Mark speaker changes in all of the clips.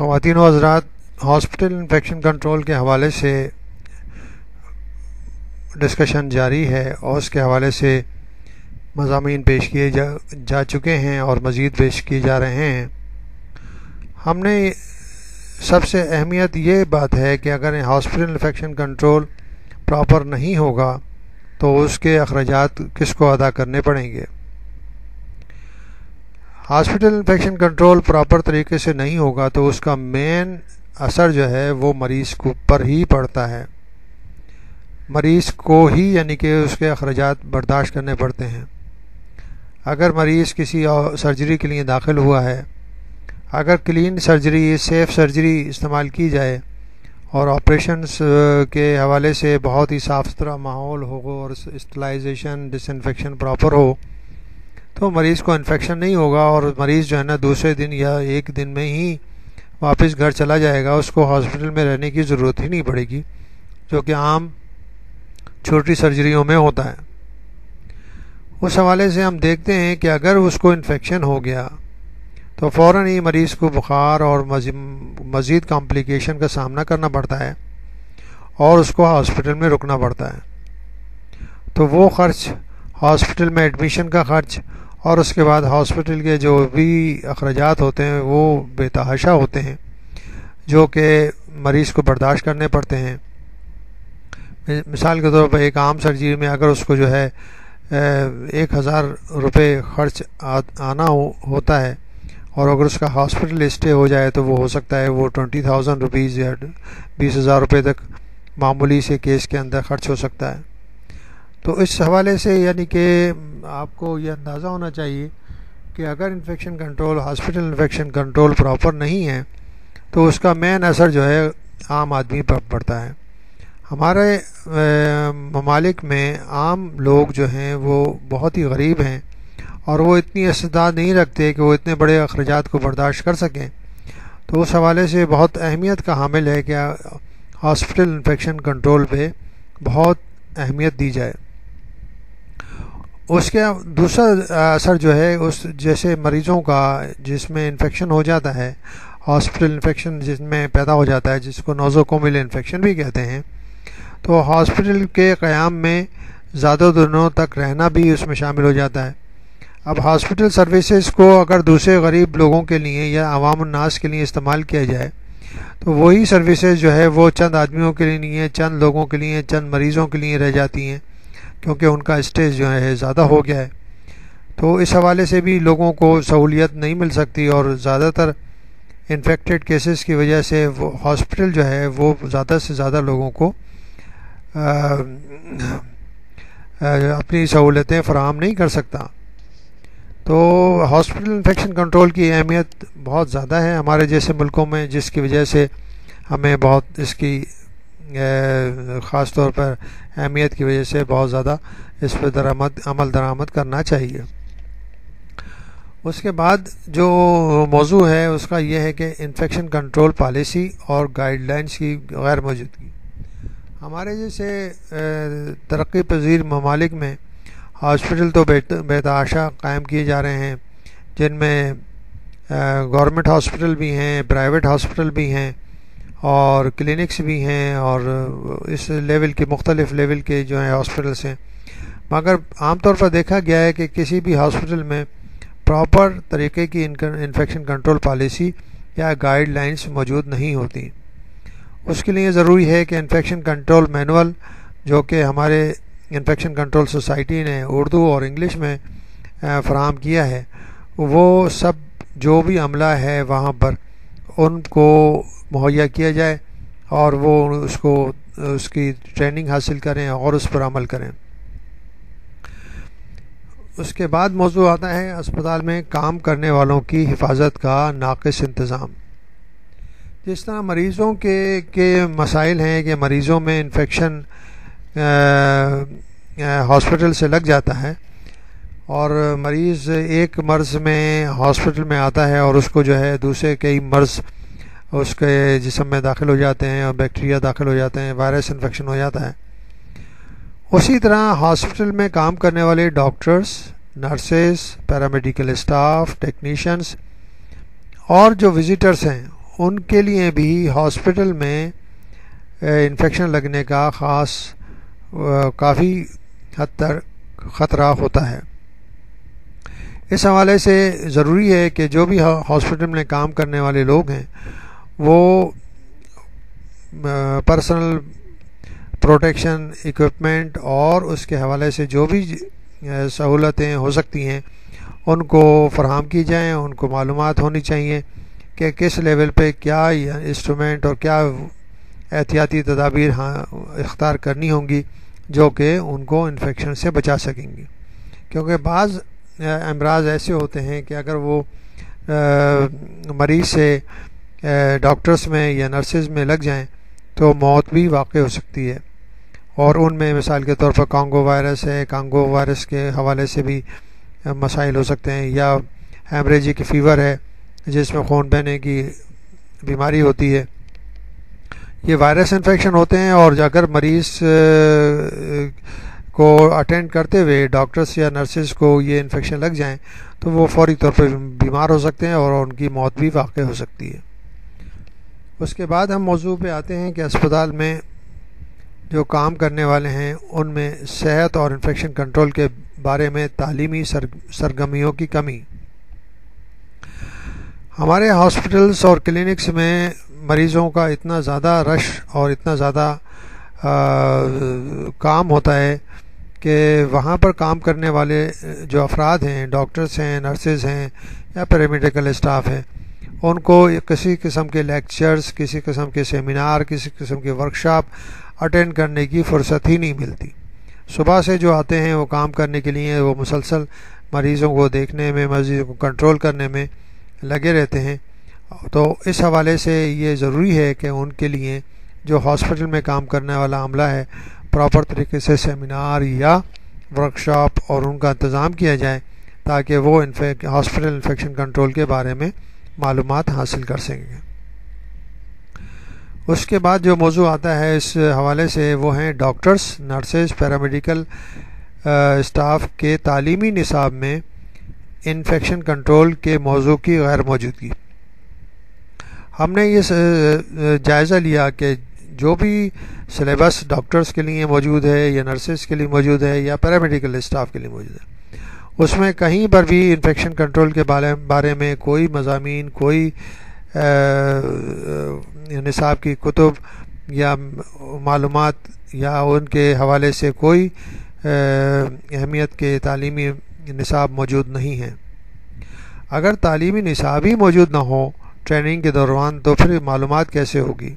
Speaker 1: خواتین و حضرات، ہاسپٹل انفیکشن کنٹرول کے حوالے سے ڈسکشن جاری ہے اور اس کے حوالے سے مضامین پیش کیے جا چکے ہیں اور مزید پیش کیے جا رہے ہیں۔ ہم نے سب سے اہمیت یہ بات ہے کہ اگر ہاسپٹل انفیکشن کنٹرول پراپر نہیں ہوگا تو اس کے اخراجات کس کو ادا کرنے پڑیں گے۔ ہاسپٹل انفیکشن کنٹرول پراپر طریقے سے نہیں ہوگا تو اس کا مین اثر جو ہے وہ مریض کو پر ہی پڑتا ہے، مریض کو ہی یعنی کہ اس کے اخراجات برداشت کرنے پڑتے ہیں۔ اگر مریض کسی سرجری کے لیے داخل ہوا ہے، اگر کلین سرجری، سیف سرجری استعمال کی جائے اور آپریشنز کے حوالے سے بہت ہی صاف ستھرا ماحول ہو اور اسٹرلائزیشن ڈس انفیکشن پراپر ہو تو مریض کو انفیکشن نہیں ہوگا اور مریض جو ہے نا دوسرے دن یا ایک دن میں ہی واپس گھر چلا جائے گا، اس کو ہاسپٹل میں رہنے کی ضرورت ہی نہیں پڑے گی، جو کہ عام چھوٹی سرجریوں میں ہوتا ہے۔ اس حوالے سے ہم دیکھتے ہیں کہ اگر اس کو انفیکشن ہو گیا تو فوراً ہی مریض کو بخار اور مزید کمپلیکیشن کا سامنا کرنا پڑتا ہے اور اس کو ہاسپٹل میں رکنا پڑتا ہے۔ تو وہ خرچ، ہاسپٹل میں ایڈمیشن کا خرچ اور اس کے بعد ہاسپٹل کے جو بھی اخراجات ہوتے ہیں وہ بے تحاشا ہوتے ہیں، جو کہ مریض کو برداشت کرنے پڑتے ہیں۔ مثال کے طور پر ایک عام سرجری میں اگر اس کو جو ہے 1000 روپے خرچ آنا ہوتا ہے اور اگر اس کا ہاسپٹل اسٹے ہو جائے تو وہ ہو سکتا ہے وہ 20,000 روپیز یا 20,000 روپے تک معمولی سے کیس کے اندر خرچ ہو سکتا ہے۔ تو اس حوالے سے یعنی کہ آپ کو یہ اندازہ ہونا چاہیے کہ اگر infection control, hospital infection control proper نہیں ہے تو اس کا مین اثر جو ہے عام آدمی پر پڑتا ہے۔ ہمارے ممالک میں عام لوگ جو ہیں وہ بہت ہی غریب ہیں اور وہ اتنی استطاعت نہیں رکھتے کہ وہ اتنے بڑے اخراجات کو برداشت کر سکیں، تو اس حوالے سے بہت اہمیت کا حامل ہے کہ ہاسپٹل انفیکشن کنٹرول پہ بہت اہمیت دی جائے۔ اس کے دوسرا اثر جو ہے اس جیسے مریضوں کا جس میں انفیکشن ہو جاتا ہے، ہاسپٹل انفیکشن جس میں پیدا ہو جاتا ہے، جس کو نوزوکومل انفیکشن بھی کہتے ہیں، تو ہاسپٹل کے قیام میں زیادہ دنوں تک رہنا بھی اس میں شامل ہو جاتا ہے۔ اب ہاسپٹل سروسز کو اگر دوسرے غریب لوگوں کے لیے یا عوام الناس کے لیے استعمال کیا جائے تو وہی سروسز جو ہے وہ چند آدمیوں کے لیے نہیں ہے، چند لوگوں کے لیے، چند مریضوں کے لیے رہ جاتی ہیں کیونکہ ان کا اسٹیج جو ہے زیادہ ہو گیا ہے۔ تو اس حوالے سے بھی لوگوں کو سہولیت نہیں مل سکتی اور زیادہ تر انفیکٹڈ کیسز کی وجہ سے وہ ہاسپٹل جو ہے وہ زیادہ سے زیادہ لوگوں کو اپنی سہولتیں فراہم نہیں کر سکتا۔ تو ہاسپٹل انفیکشن کنٹرول کی اہمیت بہت زیادہ ہے ہمارے جیسے ملکوں میں، جس کی وجہ سے ہمیں بہت اس کی خاص طور پر اہمیت کی وجہ سے بہت زیادہ اس پہ عمل درآمد کرنا چاہیے۔ اس کے بعد جو موضوع ہے اس کا یہ ہے کہ انفیکشن کنٹرول پالیسی اور گائیڈ لائنز کی غیر موجودگی۔ ہمارے جیسے ترقی پذیر ممالک میں ہاسپٹل تو بے تحاشا قائم کیے جا رہے ہیں، جن میں گورنمنٹ ہاسپٹل بھی ہیں، پرائیویٹ ہاسپٹل بھی ہیں اور کلینکس بھی ہیں اور اس لیول کے مختلف لیول کے جو ہیں ہاسپٹلس ہیں، مگر عام طور پر دیکھا گیا ہے کہ کسی بھی ہاسپٹل میں پراپر طریقے کی انفیکشن کنٹرول پالیسی یا گائیڈ لائنز موجود نہیں ہوتی۔ اس کے لیے ضروری ہے کہ انفیکشن کنٹرول مینول جو کہ ہمارے انفیکشن کنٹرول سوسائٹی نے اردو اور انگلش میں فراہم کیا ہے، وہ سب جو بھی عملہ ہے وہاں پر ان کو مہیا کیا جائے اور وہ اس کی ٹریننگ حاصل کریں اور اس پر عمل کریں۔ اس کے بعد موضوع آتا ہے اسپتال میں کام کرنے والوں کی حفاظت کا ناقص انتظام۔ جس طرح مریضوں کے مسائل ہیں کہ مریضوں میں انفیکشن ہاسپٹل سے لگ جاتا ہے اور مریض ایک مرض میں ہاسپٹل میں آتا ہے اور اس کو جو ہے دوسرے کئی مرض اس کے جسم میں داخل ہو جاتے ہیں اور بیکٹیریا داخل ہو جاتے ہیں، وائرس انفیکشن ہو جاتا ہے۔ اسی طرح ہاسپٹل میں کام کرنے والے doctors, nurses, paramedical staff, technicians اور جو وزٹرز ہیں ان کے لیے بھی ہاسپٹل میں انفیکشن لگنے کا کافی حد تک خطرہ ہوتا ہے۔ اس حوالے سے ضروری ہے کہ جو بھی ہاسپٹل میں کام کرنے والے لوگ ہیں وہ پرسنل پروٹیکشن ایکوپمنٹ اور اس کے حوالے سے جو بھی سہولتیں ہو سکتی ہیں ان کو فراہم کی جائیں۔ ان کو معلومات ہونی چاہیے کہ کس لیول پہ کیا انسٹرومنٹ اور کیا احتیاطی تدابیر اختیار کرنی ہوں گی جو کہ ان کو انفیکشن سے بچا سکیں گی، کیونکہ بعض امراض ایسے ہوتے ہیں کہ اگر وہ مریض سے ڈاکٹرز میں یا نرسز میں لگ جائیں تو موت بھی واقع ہو سکتی ہے۔ اور ان میں مثال کے طور پر کانگو وائرس ہے، کانگو وائرس کے حوالے سے بھی مسائل ہو سکتے ہیں، یا ہیمریجک فیور ہے جس میں خون بہنے کی بیماری ہوتی ہے۔ یہ وائرس انفیکشن ہوتے ہیں، اور اگر مریض کو اٹینڈ کرتے ہوئے ڈاکٹرز یا نرسز کو یہ انفیکشن لگ جائیں تو وہ فوری طور پر بیمار ہو سکتے ہیں اور ان کی موت بھی واقع ہو سکتی ہے۔ اس کے بعد ہم موضوع پہ آتے ہیں کہ اسپتال میں جو کام کرنے والے ہیں ان میں صحت اور انفیکشن کنٹرول کے بارے میں تعلیمی سرگرمیوں کی کمی۔ ہمارے ہاسپٹلز اور کلینکس میں مریضوں کا اتنا زیادہ رش اور اتنا زیادہ کام ہوتا ہے کہ وہاں پر کام کرنے والے جو افراد ہیں، ڈاکٹرز ہیں، نرسز ہیں یا پیرامیڈیکل اسٹاف ہیں، ان کو کسی قسم کے لیکچرز، کسی قسم کے سیمینار، کسی قسم کے ورکشاپ اٹینڈ کرنے کی فرصت ہی نہیں ملتی۔ صبح سے جو آتے ہیں وہ کام کرنے کے لیے وہ مسلسل مریضوں کو دیکھنے میں، مریضوں کو کنٹرول کرنے میں لگے رہتے ہیں۔ تو اس حوالے سے یہ ضروری ہے کہ ان کے لیے جو ہاسپٹل میں کام کرنے والا عملہ ہے پراپر طریقے سے سیمینار یا ورکشاپ اور ان کا انتظام کیا جائے تاکہ وہ ہاسپٹل انفیکشن کنٹرول کے بارے میں معلومات حاصل کر سکیں۔ اس کے بعد جو موضوع آتا ہے اس حوالے سے وہ ہیں ڈاکٹرز، نرسز، پیرامیڈیکل اسٹاف کے تعلیمی نصاب میں انفیکشن کنٹرول کے موضوع کی غیر موجودگی۔ ہم نے یہ جائزہ لیا کہ جو بھی سلیبس ڈاکٹرز کے لیے موجود ہے یا نرسز کے لیے موجود ہے یا پیرامیڈیکل اسٹاف کے لیے موجود ہے، اس میں کہیں پر بھی انفیکشن کنٹرول کے بارے میں کوئی مضامین، کوئی نصاب کی کتب یا معلومات یا ان کے حوالے سے کوئی اہمیت کے تعلیمی نصاب موجود نہیں ہیں۔ اگر تعلیمی نصاب ہی موجود نہ ہو ٹریننگ کے دوران تو پھر معلومات کیسے ہوگی؟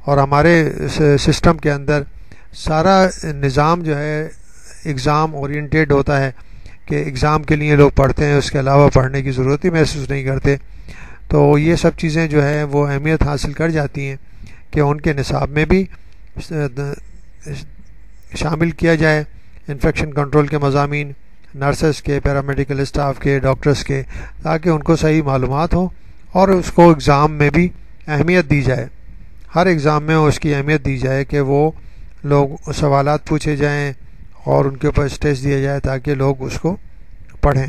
Speaker 1: اور ہمارے سسٹم کے اندر سارا نظام جو ہے ایگزام اورینٹیڈ ہوتا ہے کہ ایگزام کے لیے لوگ پڑھتے ہیں، اس کے علاوہ پڑھنے کی ضرورت ہی محسوس نہیں کرتے۔ تو یہ سب چیزیں جو ہے وہ اہمیت حاصل کر جاتی ہیں کہ ان کے نصاب میں بھی شامل کیا جائے انفیکشن کنٹرول کے مضامین، نرسز کے، پیرامیڈیکل اسٹاف کے، ڈاکٹرز کے، تاکہ ان کو صحیح معلومات ہوں اور اس کو ایگزام میں بھی اہمیت دی جائے۔ ہر ایگزام میں اس کی اہمیت دی جائے کہ وہ لوگ سوالات پوچھے جائیں اور ان کے اوپر اسٹیج دیا جائے تاکہ لوگ اس کو پڑھیں۔